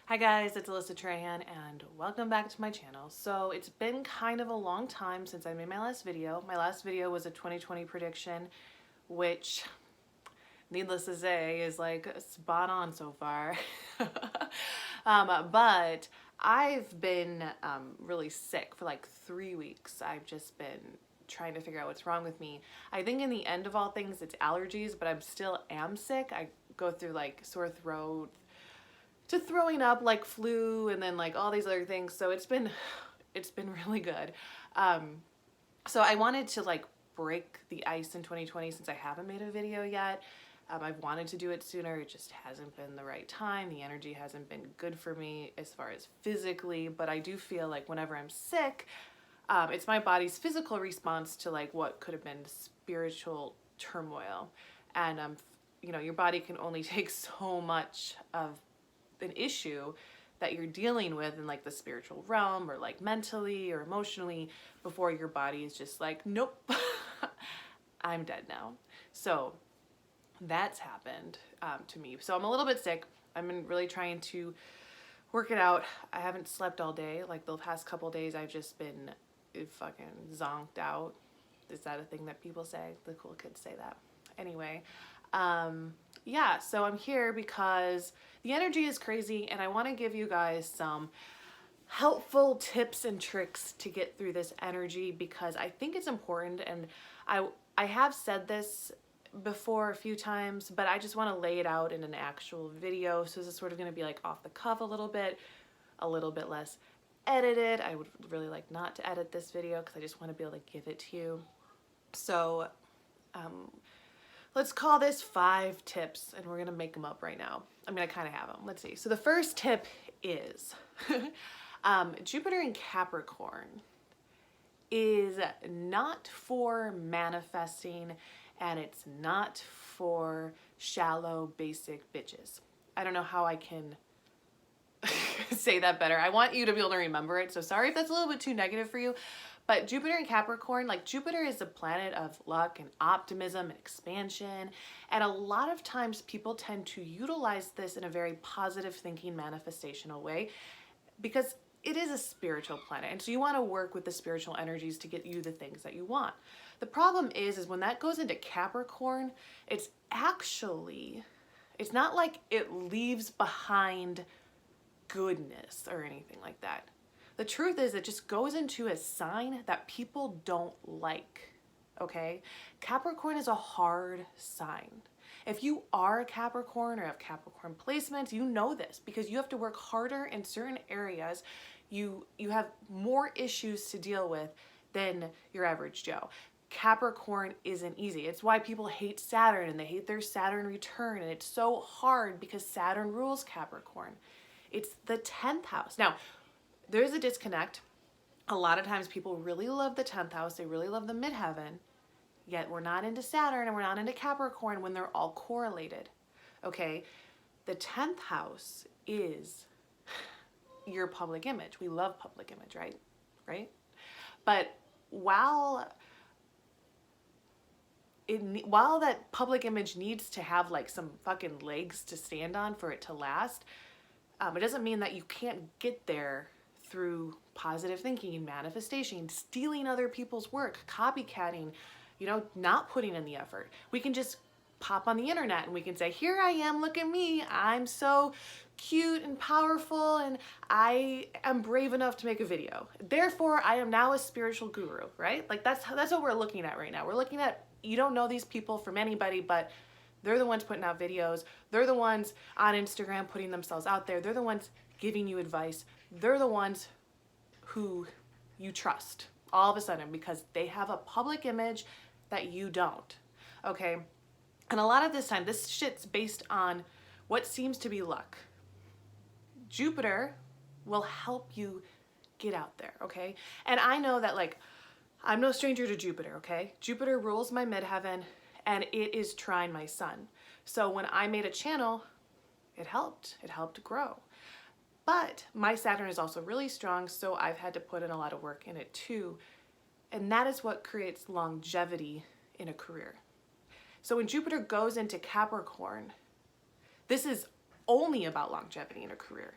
Hi guys, it's Alyssa Trahan and welcome back to my channel. So it's been kind of a long time since I made my last video. My last video was a 2020 prediction, which needless to say is like spot on so far. But I've been really sick for like 3 weeks. I've just been trying to figure out what's wrong with me. I think in the end of all things it's allergies, but I'm still sick. I go through like sore throat to throwing up like flu and then like all these other things. So it's been really good. So I wanted to like break the ice in 2020 since I haven't made a video yet. I've wanted to do it sooner. It just hasn't been the right time. The energy hasn't been good for me as far as physically, but I do feel like whenever I'm sick, it's my body's physical response to like what could have been spiritual turmoil. And you know, your body can only take so much of an issue that you're dealing with in like the spiritual realm or like mentally or emotionally before your body is just like, nope, I'm dead now. So that's happened to me. So I'm a little bit sick. I've been really trying to work it out. I haven't slept all day. Like the past couple days, I've just been fucking zonked out. Is that a thing that people say? The cool kids say that. Anyway, yeah, so I'm here because the energy is crazy and I want to give you guys some helpful tips and tricks to get through this energy because I think it's important. And I have said this before a few times, but I just want to lay it out in an actual video. So this is sort of going to be like off the cuff a little bit less edited. I would really like not to edit this video because I just want to be able to give it to you. So let's call this 5 tips and we're gonna make them up right now. I mean, I kind of have them. Let's see. So the first tip is Jupiter in Capricorn is not for manifesting and it's not for shallow, basic bitches. I don't know how I can say that better. I want you to be able to remember it. So sorry if that's a little bit too negative for you. But Jupiter in Capricorn, like Jupiter is a planet of luck and optimism and expansion. And a lot of times people tend to utilize this in a very positive thinking manifestational way because it is a spiritual planet. And so you want to work with the spiritual energies to get you the things that you want. The problem is when that goes into Capricorn, it's not like it leaves behind goodness or anything like that. The truth is it just goes into a sign that people don't like, okay? Capricorn is a hard sign. If you are a Capricorn or have Capricorn placements, you know this because you have to work harder in certain areas. You have more issues to deal with than your average Joe. Capricorn isn't easy. It's why people hate Saturn and they hate their Saturn return, and it's so hard because Saturn rules Capricorn. It's the 10th house. Now, there's a disconnect. A lot of times people really love the 10th house. They really love the midheaven. Yet we're not into Saturn and we're not into Capricorn when they're all correlated. Okay? The 10th house is your public image. We love public image, right? Right? But while that public image needs to have like some fucking legs to stand on for it to last, it doesn't mean that you can't get there through positive thinking, manifestation, stealing other people's work, copycatting, you know, not putting in the effort. We can just pop on the internet and we can say, here I am, look at me. I'm so cute and powerful and I am brave enough to make a video. Therefore, I am now a spiritual guru, right? Like that's what we're looking at right now. We're looking at, you don't know these people from anybody, but they're the ones putting out videos. They're the ones on Instagram putting themselves out there. They're the ones giving you advice. They're the ones who you trust all of a sudden because they have a public image that you don't, okay? And a lot of this time, this shit's based on what seems to be luck. Jupiter will help you get out there, okay? And I know that like, I'm no stranger to Jupiter, okay? Jupiter rules my midheaven and it is trine my sun. So when I made a channel, it helped grow. But my Saturn is also really strong, so I've had to put in a lot of work in it too. And that is what creates longevity in a career. So when Jupiter goes into Capricorn, this is only about longevity in a career.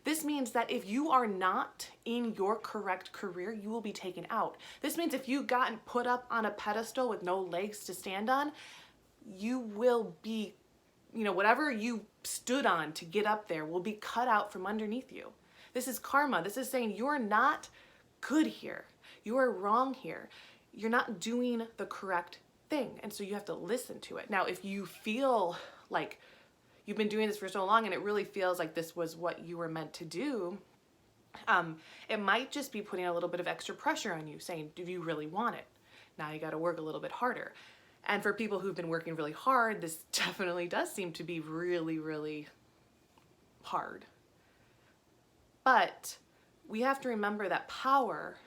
This means that if you are not in your correct career, you will be taken out. This means if you gotten put up on a pedestal with no legs to stand on, you will be, whatever you stood on to get up there will be cut out from underneath you. This is karma. This is saying you're not good here. You are wrong here. You're not doing the correct thing. And so you have to listen to it. Now, if you feel like you've been doing this for so long and it really feels like this was what you were meant to do, it might just be putting a little bit of extra pressure on you, saying, do you really want it? Now you got to work a little bit harder. And for people who've been working really hard, this definitely does seem to be really, really hard. But we have to remember that power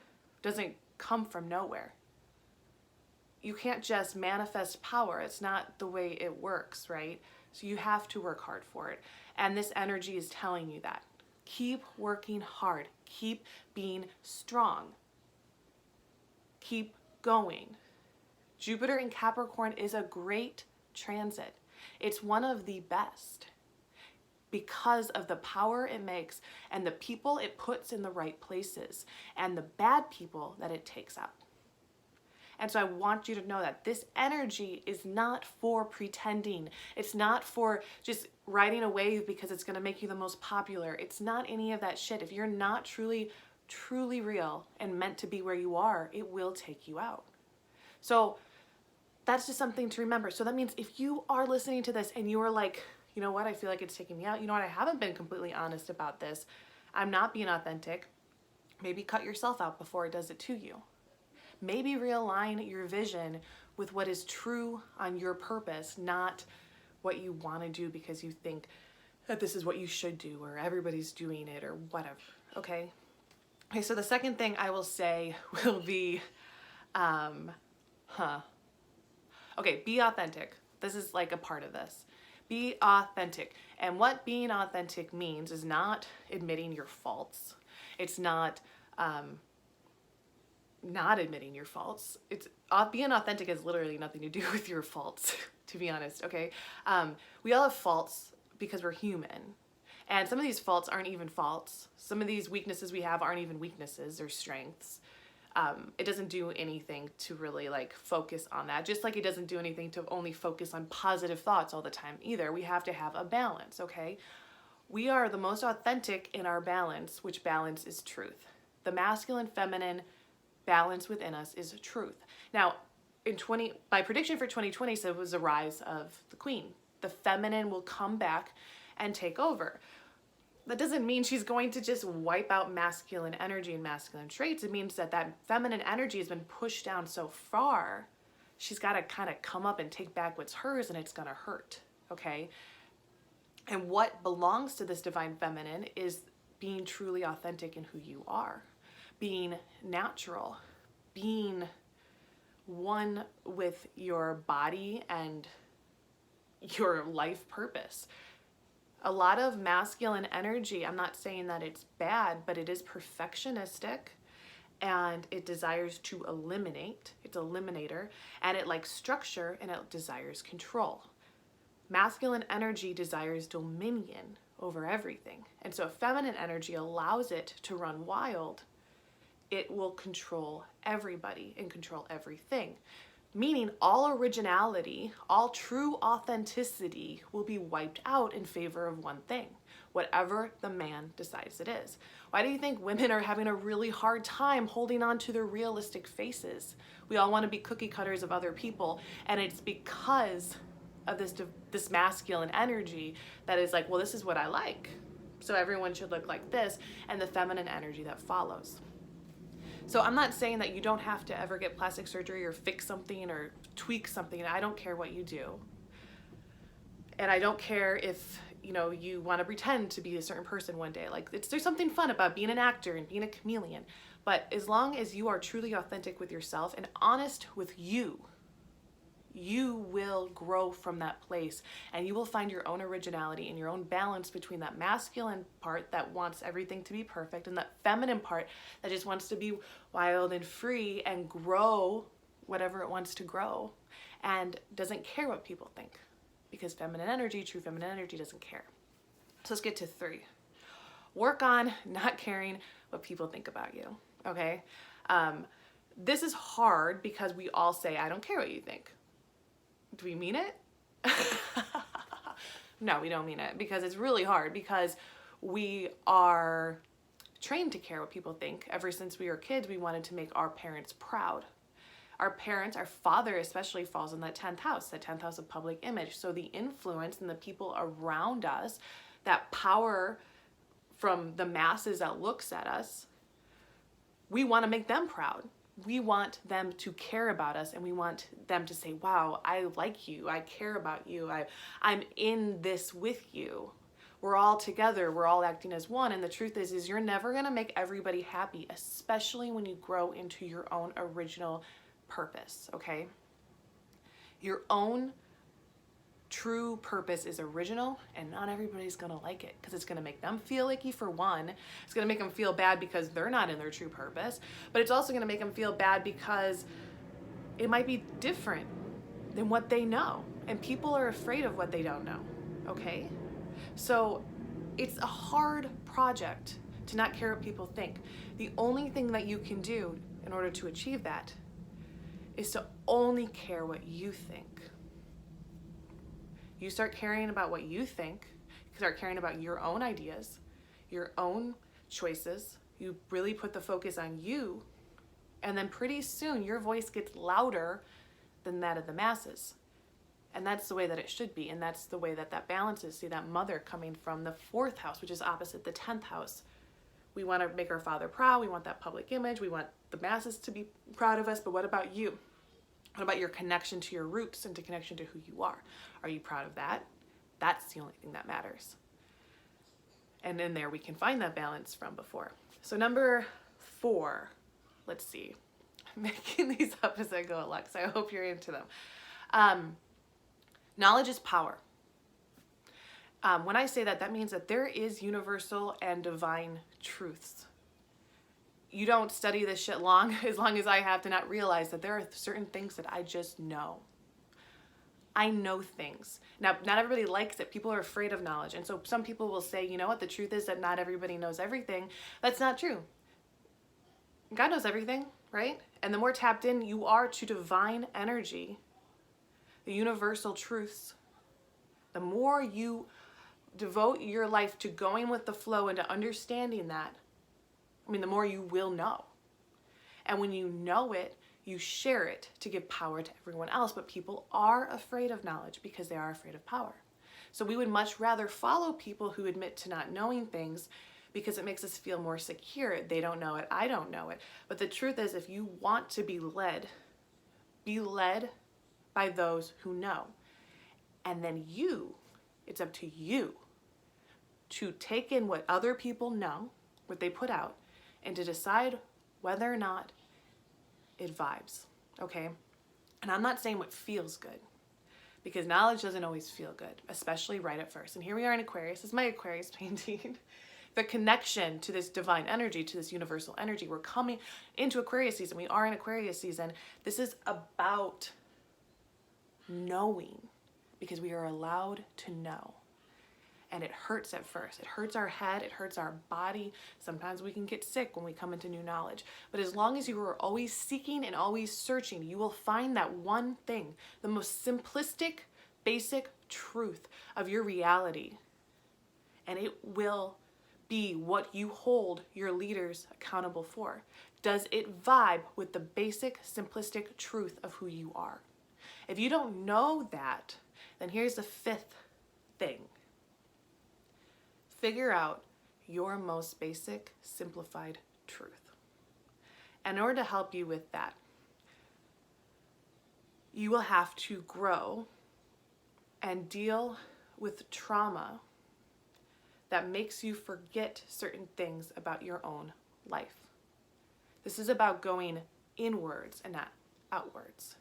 doesn't come from nowhere. You can't just manifest power. It's not the way it works, right? So you have to work hard for it. And this energy is telling you that. Keep working hard. Keep being strong. Keep going. Jupiter in Capricorn is a great transit. It's one of the best because of the power it makes and the people it puts in the right places and the bad people that it takes out. And so I want you to know that this energy is not for pretending. It's not for just riding a wave because it's going to make you the most popular. It's not any of that shit. If you're not truly, truly real and meant to be where you are, it will take you out. So that's just something to remember. So that means if you are listening to this and you are like, you know what, I feel like it's taking me out. You know what, I haven't been completely honest about this. I'm not being authentic. Maybe cut yourself out before it does it to you. Maybe realign your vision with what is true on your purpose, not what you want to do because you think that this is what you should do or everybody's doing it or whatever, okay? Okay, so the second thing I will say will be, okay, be authentic. This is like a part of this. Be authentic. And what being authentic means is not admitting your faults. It's not admitting your faults. It's being authentic has literally nothing to do with your faults, to be honest, okay? We all have faults because we're human. And some of these faults aren't even faults. Some of these weaknesses we have aren't even weaknesses or strengths. It doesn't do anything to really like focus on that. Just like it doesn't do anything to only focus on positive thoughts all the time either. We have to have a balance, okay? We are the most authentic in our balance, which balance is truth. The masculine, feminine balance within us is truth. Now, my prediction for 2020 said was the rise of the queen. The feminine will come back and take over. That doesn't mean she's going to just wipe out masculine energy and masculine traits. It means that that feminine energy has been pushed down so far, she's got to kind of come up and take back what's hers, and it's going to hurt, okay? And what belongs to this divine feminine is being truly authentic in who you are, being natural, being one with your body and your life purpose. A lot of masculine energy, I'm not saying that it's bad, but it is perfectionistic and it desires to eliminate. It's an eliminator, and it likes structure and it desires control. Masculine energy desires dominion over everything. And so if feminine energy allows it to run wild, it will control everybody and control everything. Meaning all originality, all true authenticity will be wiped out in favor of one thing, whatever the man decides it is. Why do you think women are having a really hard time holding on to their realistic faces? We all want to be cookie cutters of other people, and it's because of this masculine energy that is like, well, this is what I like, so everyone should look like this, and the feminine energy that follows. So I'm not saying that you don't have to ever get plastic surgery or fix something or tweak something. I don't care what you do. And I don't care if, you want to pretend to be a certain person one day. Like, there's something fun about being an actor and being a chameleon. But as long as you are truly authentic with yourself and honest with you, you will grow from that place, and you will find your own originality and your own balance between that masculine part that wants everything to be perfect and that feminine part that just wants to be wild and free and grow whatever it wants to grow and doesn't care what people think, because true feminine energy doesn't care. So let's get to 3. Work on not caring what people think about you, okay? This is hard because we all say, I don't care what you think. Do we mean it? No, we don't mean it, because it's really hard, because we are trained to care what people think. Ever since we were kids, we wanted to make our parents proud. Our parents, our father especially, falls in that 10th house, the 10th house of public image. So the influence and the people around us, that power from the masses that looks at us, we want to make them proud. We want them to care about us, and we want them to say, wow, I like you, I care about you, I'm in this with you. We're all together, we're all acting as one. And the truth is you're never going to make everybody happy, especially when you grow into your own original purpose, okay? Your own true purpose is original, and not everybody's gonna like it, because it's gonna make them feel icky for one. It's gonna make them feel bad because they're not in their true purpose, but it's also gonna make them feel bad because it might be different than what they know, and people are afraid of what they don't know, okay? So it's a hard project to not care what people think. The only thing that you can do in order to achieve that is to only care what you think. You start caring about what you think, you start caring about your own ideas, your own choices. You really put the focus on you, and then pretty soon your voice gets louder than that of the masses. And that's the way that it should be, and that's the way that that balance is. See, that mother coming from the 4th house, which is opposite the 10th house. We want to make our father proud, we want that public image, we want the masses to be proud of us, but what about you? What about your connection to your roots and to connection to who you are? Are you proud of that? That's the only thing that matters. And in there we can find that balance from before. So number 4, let's see. I'm making these up as I go, Alex. I hope you're into them. Knowledge is power. When I say that, that means that there is universal and divine truths. You don't study this shit as long as I have, to not realize that there are certain things that I just know. I know things. Now, not everybody likes it. People are afraid of knowledge. And so some people will say, you know what, the truth is that not everybody knows everything. That's not true. God knows everything, right? And the more tapped in you are to divine energy, the universal truths, the more you devote your life to going with the flow and to understanding that, the more you will know. And when you know it, you share it to give power to everyone else. But people are afraid of knowledge because they are afraid of power. So we would much rather follow people who admit to not knowing things, because it makes us feel more secure. They don't know it, I don't know it. But the truth is, if you want to be led by those who know. And then it's up to you to take in what other people know, what they put out, and to decide whether or not it vibes, okay? And I'm not saying what feels good, because knowledge doesn't always feel good, especially right at first. And here we are in Aquarius. This is my Aquarius painting. The connection to this divine energy, to this universal energy. We're coming into Aquarius season. We are in Aquarius season. This is about knowing, because we are allowed to know. And it hurts at first. It hurts our head, it hurts our body. Sometimes we can get sick when we come into new knowledge. But as long as you are always seeking and always searching, you will find that one thing, the most simplistic, basic truth of your reality. And it will be what you hold your leaders accountable for. Does it vibe with the basic, simplistic truth of who you are? If you don't know that, then here's the 5th thing. Figure out your most basic, simplified truth. And in order to help you with that, you will have to grow and deal with trauma that makes you forget certain things about your own life. This is about going inwards and not outwards.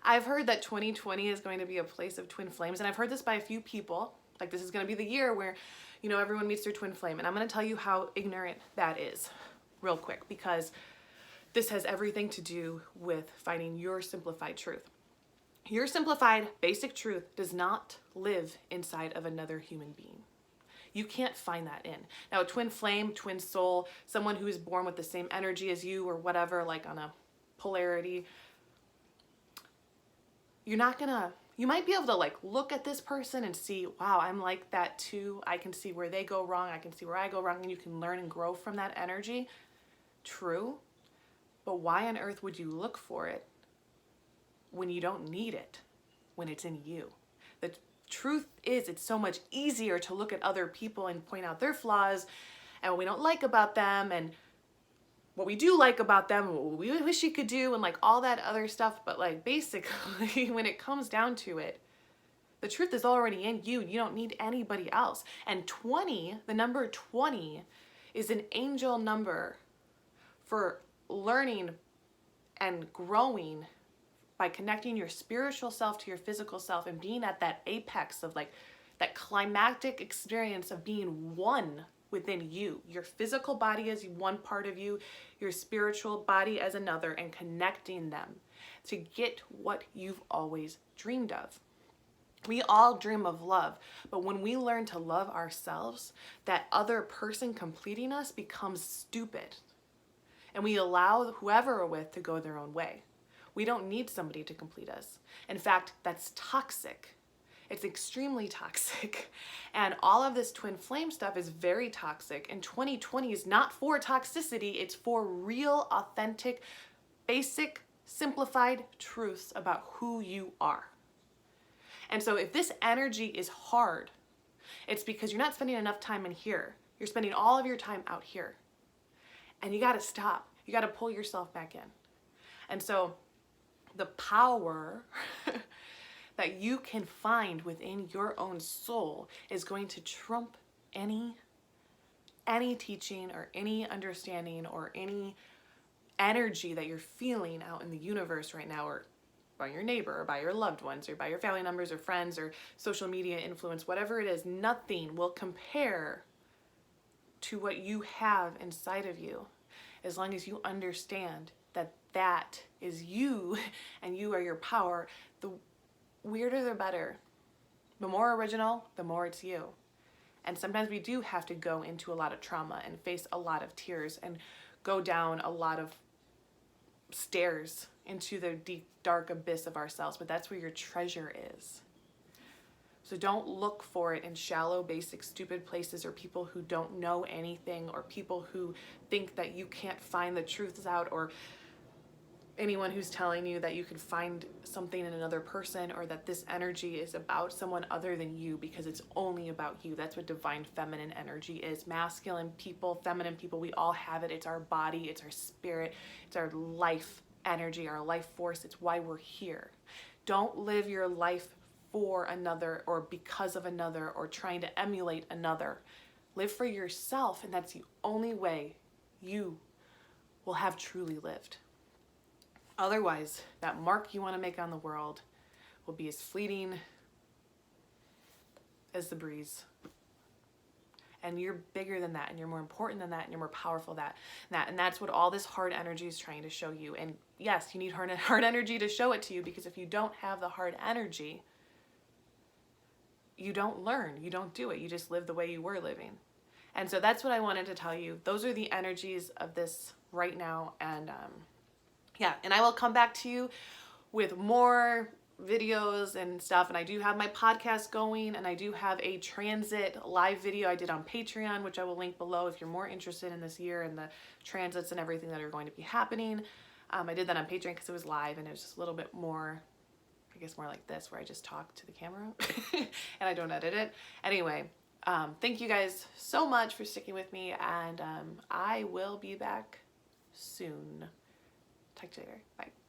I've heard that 2020 is going to be a place of twin flames, and I've heard this by a few people. Like, this is going to be the year where, everyone meets their twin flame. And I'm going to tell you how ignorant that is real quick, because this has everything to do with finding your simplified truth. Your simplified basic truth does not live inside of another human being. You can't find that in. Now, a twin flame, twin soul, someone who is born with the same energy as you or whatever, like on a polarity, you might be able to like look at this person and see, wow, I'm like that too. I can see where they go wrong. I can see where I go wrong, and you can learn and grow from that energy. True. But why on earth would you look for it when you don't need it, when it's in you? The truth is, it's so much easier to look at other people and point out their flaws and what we don't like about them and what we do like about them, what we wish you could do, and like all that other stuff. But like basically, when it comes down to it, the truth is already in you. You don't need anybody else. And 20, the number 20, is an angel number for learning and growing by connecting your spiritual self to your physical self and being at that apex of like that climactic experience of being one within you. Your physical body is one part of you, your spiritual body as another, and connecting them to get what you've always dreamed of. We all dream of love, but when we learn to love ourselves, that other person completing us becomes stupid. And we allow whoever we're with to go their own way. We don't need somebody to complete us. In fact, that's toxic. It's extremely toxic. And all of this twin flame stuff is very toxic. And 2020 is not for toxicity. It's for real, authentic, basic, simplified truths about who you are. And so if this energy is hard, it's because you're not spending enough time in here. You're spending all of your time out here. And you got to stop. You got to pull yourself back in. And so the power that you can find within your own soul is going to trump any teaching or any understanding or any energy that you're feeling out in the universe right now, or by your neighbor or by your loved ones or by your family members or friends or social media influence, whatever it is. Nothing will compare to what you have inside of you, as long as you understand that that is you and you are your power. The weirder the better. The more original, the more it's you. And sometimes we do have to go into a lot of trauma and face a lot of tears and go down a lot of stairs into the deep, dark abyss of ourselves, but that's where your treasure is. So don't look for it in shallow, basic, stupid places, or people who don't know anything, or people who think that you can't find the truths out, or anyone who's telling you that you can find something in another person, or that this energy is about someone other than you, because it's only about you. That's what divine feminine energy is. Masculine people, feminine people, we all have it. It's our body, it's our spirit, it's our life energy, our life force. It's why we're here. Don't live your life for another or because of another or trying to emulate another. Live for yourself, and that's the only way you will have truly lived. Otherwise, that mark you want to make on the world will be as fleeting as the breeze. And you're bigger than that, and you're more important than that, and you're more powerful than that. And that's what all this hard energy is trying to show you. And yes, you need hard energy to show it to you, because if you don't have the hard energy, you don't learn, you don't do it. You just live the way you were living. And so that's what I wanted to tell you. Those are the energies of this right now. And yeah, and I will come back to you with more videos and stuff. And I do have my podcast going, and I do have a transit live video I did on Patreon, which I will link below if you're more interested in this year and the transits and everything that are going to be happening. I did that on Patreon because it was live, and it was just a little bit more, I guess, more like this, where I just talk to the camera and I don't edit it. Anyway, thank you guys so much for sticking with me, and I will be back soon. Talk to you later. Bye.